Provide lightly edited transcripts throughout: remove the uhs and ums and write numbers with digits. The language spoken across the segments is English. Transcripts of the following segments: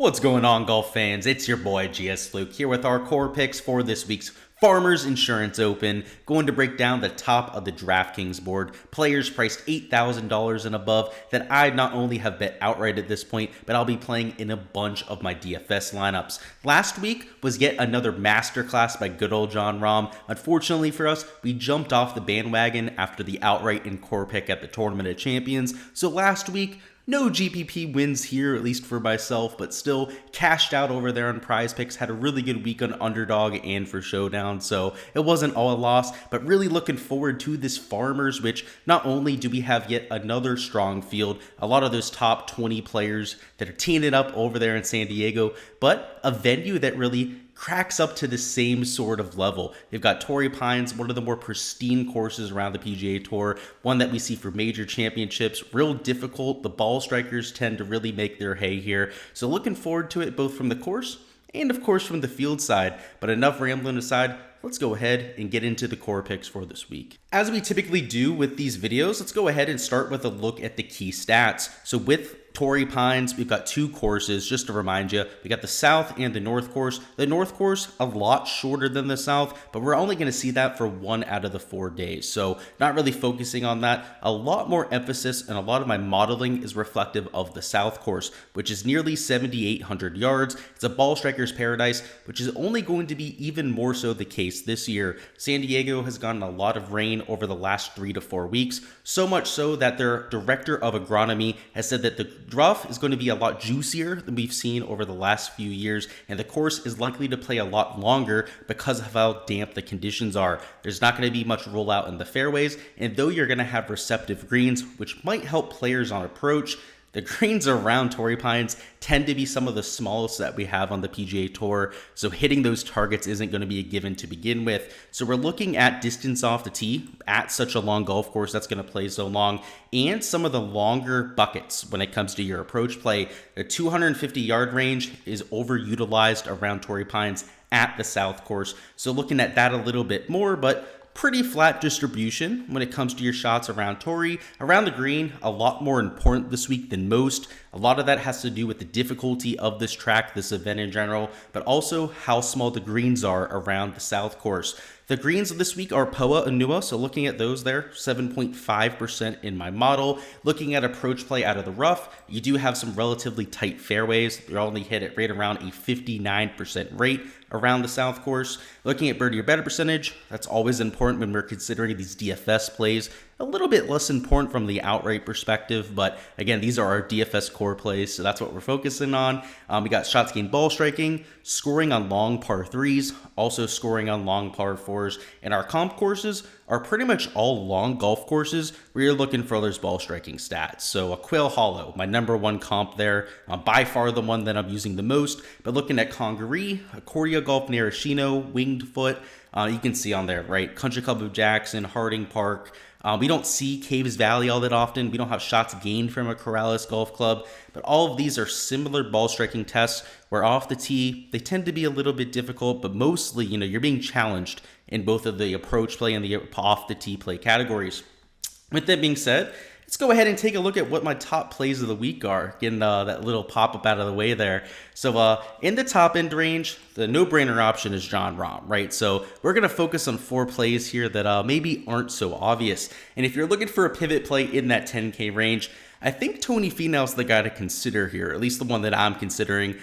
What's going on, golf fans? It's your boy Gsluke here with our core picks for this week's Farmers Insurance Open. Going to break down the top of the Draftkings board, players priced $8,000 and above that I not only have bet outright at this point, but I'll be playing in a bunch of my DFS lineups. Last week was yet another masterclass by good old Jon Rahm. Unfortunately for us, we jumped off the bandwagon after the outright and core pick at the Tournament of Champions. So last week, no GPP wins here, at least for myself, but still cashed out over there on Prize Picks. Had a really good week on Underdog and for Showdown, so it wasn't all a loss, but really looking forward to this Farmers, which not only do we have yet another strong field, a lot of those top 20 players that are teeing it up over there in San Diego, but a venue that really cracks up to the same sort of level. They've got Torrey Pines, one of the more pristine courses around the PGA Tour, one that we see for major championships, real difficult. The ball strikers tend to really make their hay here. So looking forward to it both from the course and of course from the field side. But enough rambling aside, let's go ahead and get into the core picks for this week. As we typically do with these videos, let's go ahead and start with a look at the key stats. So with Torrey Pines, we've got two courses, just to remind you. We got the South and the North course. The North course, a lot shorter than the South, but we're only going to see that for 1 out of the 4 days. So not really focusing on that. A lot more emphasis and a lot of my modeling is reflective of the South course, which is nearly 7,800 yards. It's a ball striker's paradise, which is only going to be even more so the case this year. San Diego has gotten a lot of rain over the last 3 to 4 weeks, so much so that their director of agronomy has said that the rough is going to be a lot juicier than we've seen over the last few years, and the course is likely to play a lot longer because of how damp the conditions are. There's not going to be much rollout in the fairways, and though you're going to have receptive greens, which might help players on approach, the greens around Torrey Pines tend to be some of the smallest that we have on the PGA Tour, so hitting those targets isn't going to be a given to begin with. So we're looking at distance off the tee at such a long golf course that's going to play so long, and some of the longer buckets when it comes to your approach play. The 250-yard range is overutilized around Torrey Pines at the South course, so looking at that a little bit more, but pretty flat distribution when it comes to your shots around Torrey. Around the green, a lot more important this week than most. A lot of that has to do with the difficulty of this track, this event in general, but also how small the greens are around the South course. The greens of this week are POA and NUA, so looking at those there, 7.5% in my model. Looking at approach play out of the rough, you do have some relatively tight fairways. You're only hit at right around a 59% rate around the South course. Looking at birdie or better percentage, that's always important when we're considering these DFS plays. A little bit less important from the outright perspective, but again, these are our DFS core plays, so that's what we're focusing on. We got shots gained ball striking, scoring on long par 3s, also scoring on long par 4s, and our comp courses are pretty much all long golf courses where you're looking for those ball striking stats. So a Quail Hollow, my number one comp there, by far the one that I'm using the most, but looking at Congaree, Accordia Golf Narashino, Winged Foot, you can see on there, right? Country Club of Jackson, Harding Park. We don't see Caves Valley all that often. We don't have shots gained from a Corrales Golf Club, but all of these are similar ball striking tests where off the tee, they tend to be a little bit difficult, but mostly, you're being challenged in both of the approach play and the off the tee play categories. With that being said, let's go ahead and take a look at what my top plays of the week are, getting that little pop-up out of the way there. So in the top end range, the no-brainer option is Jon Rahm, right? So we're going to focus on 4 plays here that maybe aren't so obvious. And if you're looking for a pivot play in that 10K range, I think Tony Finau's the guy to consider here, at least the one that I'm considering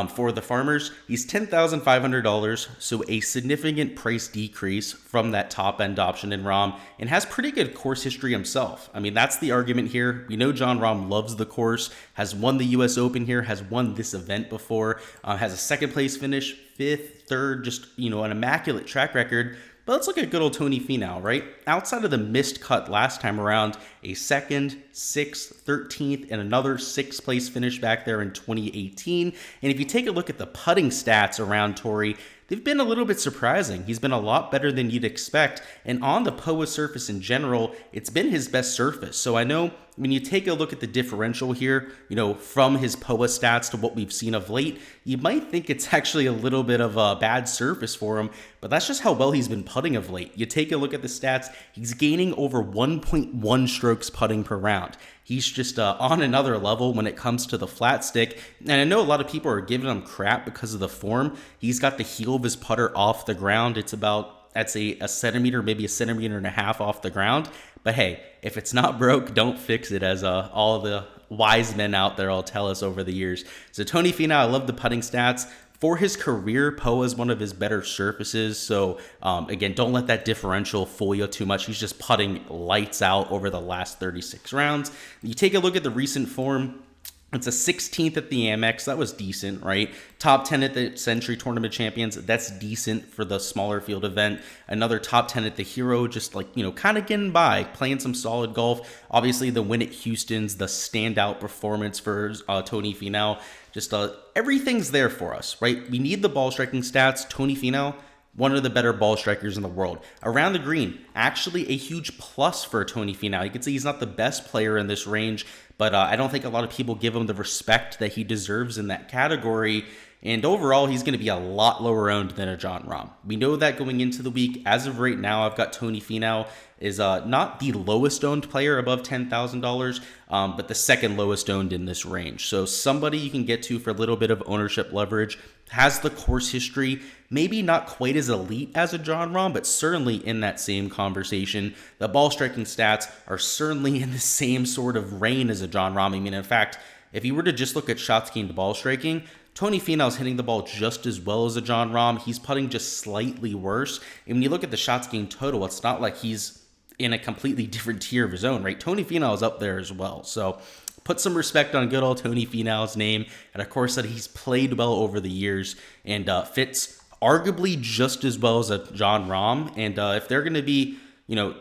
for the Farmers. He's $10,500, so a significant price decrease from that top-end option in Rahm, and has pretty good course history himself. I mean, that's the argument here. We know Jon Rahm loves the course, has won the U.S. Open here, has won this event before, has a second-place finish, 5th, 3rd, just, an immaculate track record. But let's look at good old Tony Finau, right? Outside of the missed cut last time around, a 2nd, 6th, 13th, and another 6th place finish back there in 2018. And if you take a look at the putting stats around Torrey, they've been a little bit surprising. He's been a lot better than you'd expect. And on the POA surface in general, it's been his best surface. So I know when you take a look at the differential here, from his POA stats to what we've seen of late, you might think it's actually a little bit of a bad surface for him. but that's just how well he's been putting of late. You take a look at the stats, he's gaining over 1.1 strokes putting per round. He's just on another level when it comes to the flat stick. And I know a lot of people are giving him crap because of the form. He's got the heel of his putter off the ground. It's about, I'd say, a centimeter, maybe a centimeter and a half off the ground. But hey, if it's not broke, don't fix it, as all the wise men out there will tell us over the years. So Tony Finau, I love the putting stats. For his career, POA is one of his better surfaces. So again, don't let that differential fool you too much. He's just putting lights out over the last 36 rounds. You take a look at the recent form. It's a 16th at the Amex. That was decent, right? Top 10 at the Century Tournament Champions. That's decent for the smaller field event. Another top 10 at the Hero, just like, kind of getting by, playing some solid golf. Obviously, the win at Houston's the standout performance for Tony Finau. Just everything's there for us, right? We need the ball striking stats. Tony Finau, one of the better ball strikers in the world. Around the green, actually a huge plus for Tony Finau. You can see he's not the best player in this range, but I don't think a lot of people give him the respect that he deserves in that category. And overall, he's going to be a lot lower owned than a Jon Rahm. We know that going into the week. As of right now, I've got Tony Finau is not the lowest owned player above $10,000, but the second lowest owned in this range. So somebody you can get to for a little bit of ownership leverage, has the course history, maybe not quite as elite as a Jon Rahm, but certainly in that same conversation. The ball striking stats are certainly in the same sort of reign as a Jon Rahm. I mean, in fact, if you were to just look at shots gained ball striking, Tony Finau's hitting the ball just as well as a Jon Rahm. He's putting just slightly worse. And when you look at the shots gained total, it's not like he's in a completely different tier of his own, right? Tony Finau is up there as well. So put some respect on good old Tony Finau's name. And of course, that he's played well over the years and fits arguably just as well as a Jon Rahm. And if they're going to be,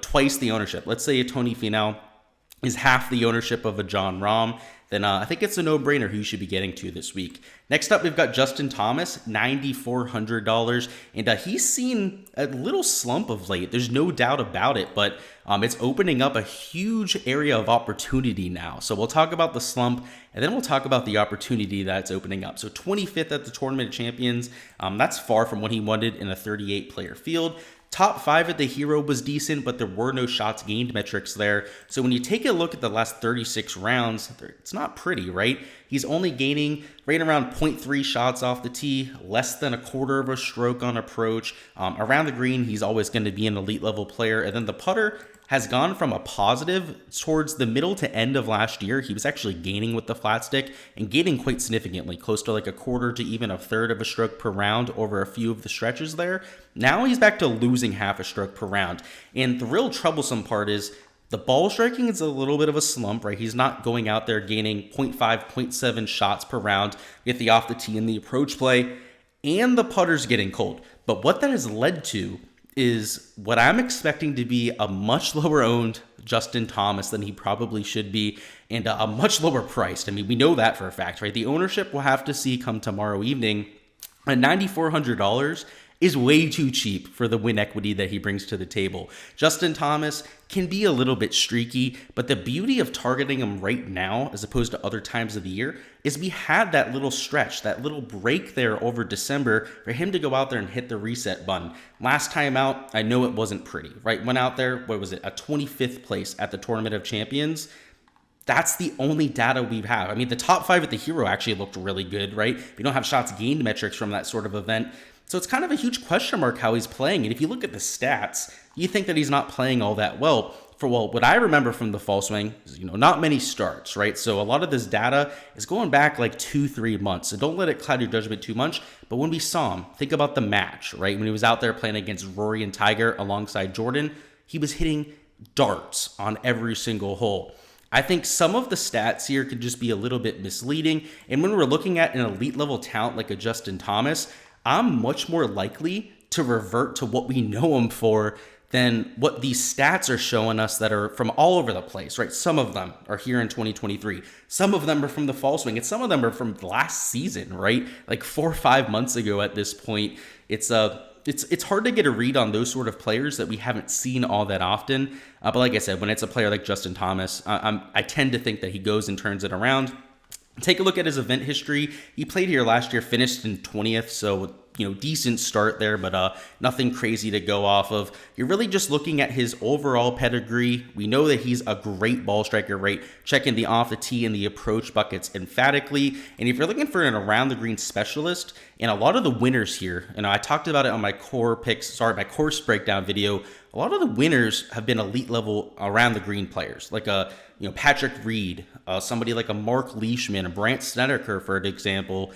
twice the ownership, let's say a Tony Finau is half the ownership of a Jon Rahm, then I think it's a no-brainer who you should be getting to this week. Next up, we've got Justin Thomas, $9,400, and he's seen a little slump of late. There's no doubt about it, but it's opening up a huge area of opportunity now. So we'll talk about the slump, and then we'll talk about the opportunity that's opening up. So 25th at the Tournament of Champions, that's far from what he wanted in a 38-player field. Top 5 at the Hero was decent, but there were no shots gained metrics there. So when you take a look at the last 36 rounds, it's not pretty, right? He's only gaining right around 0.3 shots off the tee, less than a quarter of a stroke on approach. Around the green, he's always going to be an elite level player. And then the putter has gone from a positive towards the middle to end of last year. He was actually gaining with the flat stick and gaining quite significantly, close to like a quarter to even a third of a stroke per round over a few of the stretches there. Now he's back to losing half a stroke per round. And the real troublesome part is the ball striking is a little bit of a slump, right? He's not going out there gaining 0.5, 0.7 shots per round, get the off the tee and the approach play, and the putter's getting cold. But what that has led to is what I'm expecting to be a much lower owned Justin Thomas than he probably should be, and a much lower priced. I mean, we know that for a fact, right? The ownership we'll have to see come tomorrow evening. At $9,400 is way too cheap for the win equity that he brings to the table. Justin Thomas can be a little bit streaky, but the beauty of targeting him right now, as opposed to other times of the year, is we had that little stretch, that little break there over December for him to go out there and hit the reset button. Last time out, I know it wasn't pretty, right? Went out there, what was it, a 25th place at the Tournament of Champions. That's the only data we have. I mean, the top 5 at the Hero actually looked really good, right? We don't have shots gained metrics from that sort of event. So it's kind of a huge question mark how he's playing. And if you look at the stats, you think that he's not playing all that well. What I remember from the fall swing is, not many starts, right? So a lot of this data is going back like 2-3 months. So don't let it cloud your judgment too much. But when we saw him, think about the match, right? When he was out there playing against Rory and Tiger alongside Jordan, he was hitting darts on every single hole. I think some of the stats here could just be a little bit misleading. And when we're looking at an elite level talent like a Justin Thomas, I'm much more likely to revert to what we know him for than what these stats are showing us that are from all over the place, right? Some of them are here in 2023. Some of them are from the fall swing, and some of them are from last season, right? Like 4 or 5 months ago at this point. It's hard to get a read on those sort of players that we haven't seen all that often. But like I said, when it's a player like Justin Thomas, I tend to think that he goes and turns it around. Take a look at his event history. He played here last year, finished in 20th, so decent start there, but nothing crazy to go off of. You're really just looking at his overall pedigree. We know that he's a great ball striker, right? Checking the off the tee and the approach buckets emphatically. And if you're looking for an around the green specialist, and a lot of the winners here, and I talked about it on my my course breakdown video, a lot of the winners have been elite level around the green players, like Patrick Reed, somebody like a Mark Leishman, a Brandt Snedeker, for example.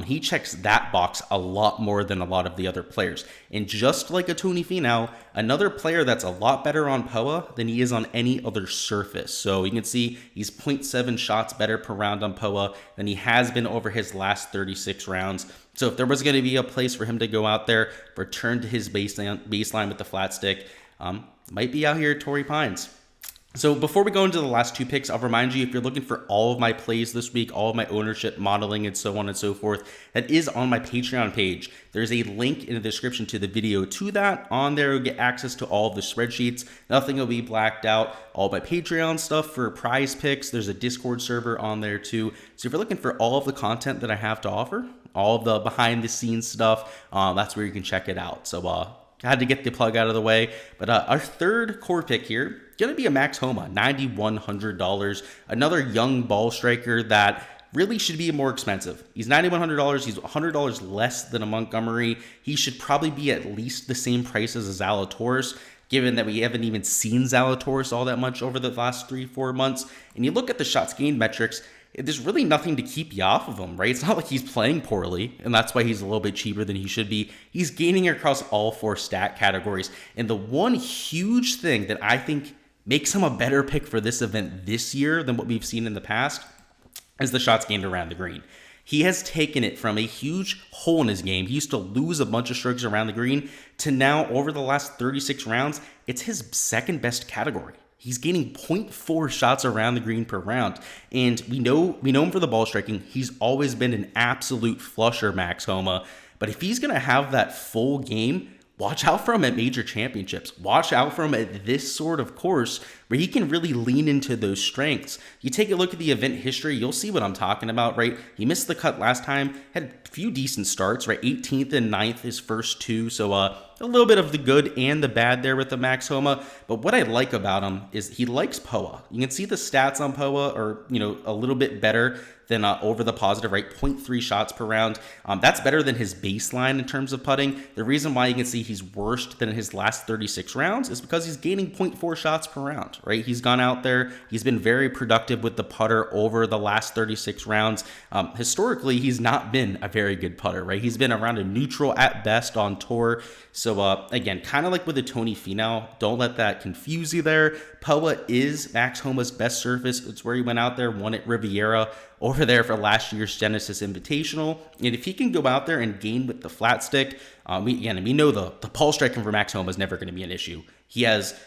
He checks that box a lot more than a lot of the other players. And just like a Tony Finau, another player that's a lot better on POA than he is on any other surface. So you can see he's 0.7 shots better per round on POA than he has been over his last 36 rounds. So if there was going to be a place for him to go out there, return to his baseline with the flat stick, might be out here at Torrey Pines. So before we go into the last two picks, I'll remind you, if you're looking for all of my plays this week, all of my ownership modeling and so on and so forth, that is on my Patreon page. There's a link in the description to the video to that. On there, you'll get access to all of the spreadsheets. Nothing will be blacked out. All my Patreon stuff for prize picks. There's a Discord server on there too. So if you're looking for all of the content that I have to offer, all of the behind the scenes stuff, that's where you can check it out. So I had to get the plug out of the way. But our third core pick here, going to be a Max Homa, $9,100. Another young ball striker that really should be more expensive. He's $9,100. He's $100 less than a Montgomery. He should probably be at least the same price as a Zalatoris, given that we haven't even seen Zalatoris all that much over the last 3-4 months. And you look at the shots gained metrics, there's really nothing to keep you off of him, right? It's not like he's playing poorly, and that's why he's a little bit cheaper than he should be. He's gaining across all 4 stat categories. And the one huge thing that I think makes him a better pick for this event this year than what we've seen in the past is the shots gained around the green. He has taken it from a huge hole in his game. He used to lose a bunch of strokes around the green to now, over the last 36 rounds, it's his second best category. He's gaining 0.4 shots around the green per round. And we know him for the ball striking. He's always been an absolute flusher, Max Homa. But if he's going to have that full game, watch out for him at major championships. Watch out for him at this sort of course where he can really lean into those strengths. You take a look at the event history, you'll see what I'm talking about, right? He missed the cut last time, had a few decent starts, right? 18th and 9th his first 2. So a little bit of the good and the bad there with the Max Homa. But what I like about him is he likes POA. You can see the stats on POA are, a little bit better than over the positive, right? 0.3 shots per round. That's better than his baseline in terms of putting. The reason why you can see he's worse than his last 36 rounds is because he's gaining 0.4 shots per round, right? He's gone out there. He's been very productive with the putter over the last 36 rounds. Historically, he's not been a very good putter, right? He's been around a neutral at best on tour. So again, kind of like with the Tony Finau, don't let that confuse you there. POA is Max Homa's best surface. It's where he went out there, won at Riviera over there for last year's Genesis Invitational. And if he can go out there and gain with the flat stick, we know the ball striking for Max Homa is never going to be an issue. He has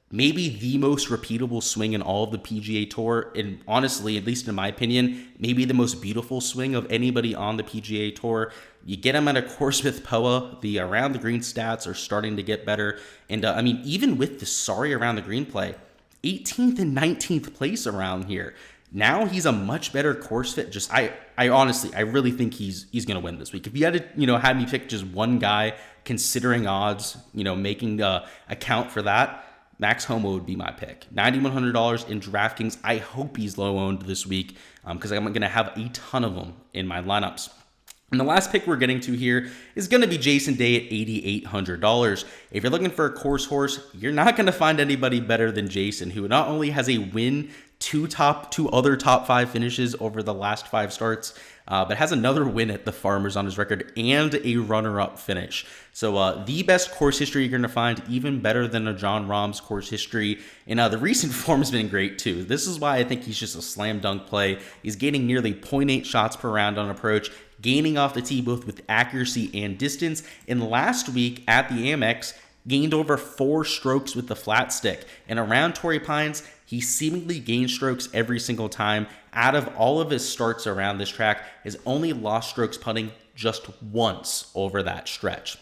maybe the most repeatable swing in all of the PGA Tour, and honestly, at least in my opinion, maybe the most beautiful swing of anybody on the PGA Tour. You get him at a course with POA, the around the green stats are starting to get better. And even with the sorry around the green play, 18th and 19th place around here. Now he's a much better course fit. I really think he's going to win this week. If you had to, have me pick just one guy, considering odds, making account for that, Max Homa would be my pick. $9,100 in DraftKings. I hope he's low owned this week because I'm going to have a ton of them in my lineups. And the last pick we're getting to here is going to be Jason Day at $8,800. If you're looking for a course horse, you're not going to find anybody better than Jason, who not only has a win, two other top 5 finishes over the last 5 starts, but has another win at the Farmers on his record and a runner-up finish. So the best course history you're going to find, even better than a John Rahm's course history. And the recent form has been great too. This is why I think he's just a slam dunk play. He's gaining nearly 0.8 shots per round on approach, gaining off the tee both with accuracy and distance. And last week at the Amex, gained over 4 strokes with the flat stick. And around Torrey Pines, he seemingly gained strokes every single time. Out of all of his starts around this track, has only lost strokes putting just once over that stretch.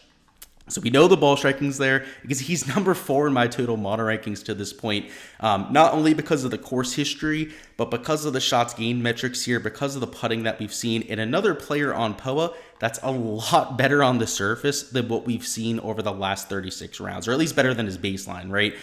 So we know the ball striking's there because he's number 4 in my total mono rankings to this point. Not only because of the course history, but because of the shots gained metrics here, because of the putting that we've seen. And another player on POA That's a lot better on the surface than what we've seen over the last 36 rounds, or at least better than his baseline, right?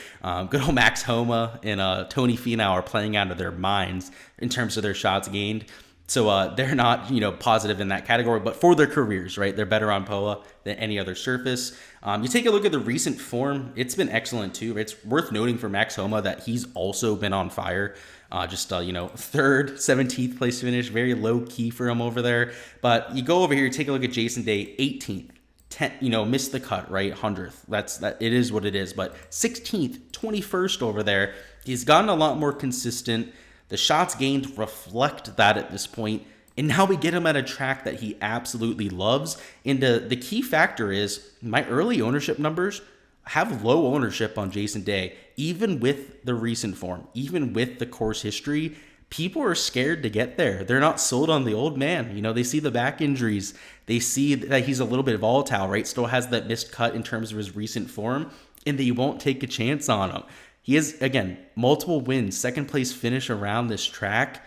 Good old Max Homa and Tony Finau are playing out of their minds in terms of their shots gained. So they're not, positive in that category, but for their careers, right? They're better on POA than any other surface. You take a look at the recent form, it's been excellent too. It's worth noting for Max Homa that he's also been on fire. Third, 17th place finish, very low key for him over there. But you go over here, take a look at Jason Day, 18th. 10, missed the cut, right? 100th. It is what it is. But 16th, 21st over there. He's gotten a lot more consistent. The shots gained reflect that at this point. And now we get him at a track that he absolutely loves. And the key factor is my early ownership numbers have low ownership on Jason Day. Even with the recent form, even with the course history, people are scared to get there. They're not sold on the old man. They see the back injuries. They see that he's a little bit volatile, right? Still has that missed cut in terms of his recent form, and they won't take a chance on him. He has, again, multiple wins, second place finish around this track.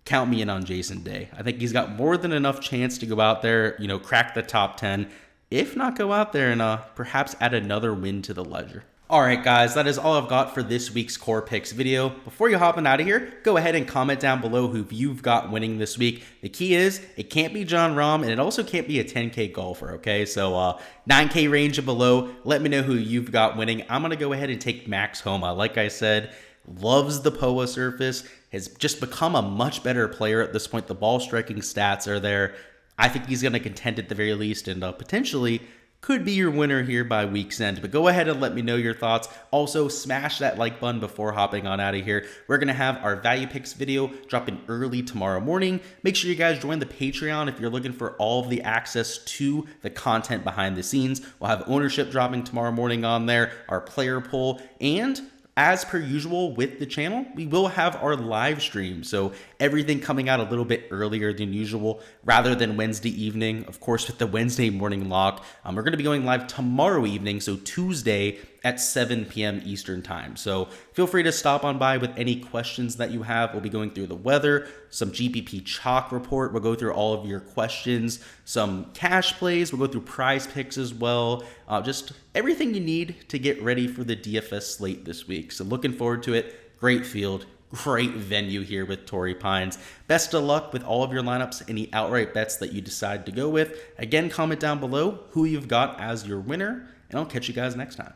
Count me in on Jason Day. I think he's got more than enough chance to go out there, crack the top 10, if not go out there and perhaps add another win to the ledger. All right, guys, that is all I've got for this week's Core Picks video. Before you hopping out of here, go ahead and comment down below who you've got winning this week. The key is it can't be Jon Rahm, and it also can't be a 10K golfer, okay? So 9K range and below, let me know who you've got winning. I'm going to go ahead and take Max Homa. Like I said, loves the POA surface, has just become a much better player at this point. The ball striking stats are there. I think he's going to contend at the very least and potentially could be your winner here by week's end. But go ahead and let me know your thoughts. Also, smash that like button before hopping on out of here. We're going to have our value picks video dropping early tomorrow morning. Make sure you guys join the Patreon if you're looking for all of the access to the content behind the scenes. We'll have ownership dropping tomorrow morning on there, our player poll, and as per usual with the channel, we will have our live stream. So everything coming out a little bit earlier than usual rather than Wednesday evening. Of course, with the Wednesday morning lock, we're going to be going live tomorrow evening. So Tuesday at 7 p.m. Eastern time. So feel free to stop on by with any questions that you have. We'll be going through the weather, some GPP chalk report. We'll go through all of your questions, some cash plays. We'll go through prize picks as well. Just everything you need to get ready for the DFS slate this week. So looking forward to it. Great field, great venue here with Torrey Pines. Best of luck with all of your lineups, any outright bets that you decide to go with. Again, comment down below who you've got as your winner, and I'll catch you guys next time.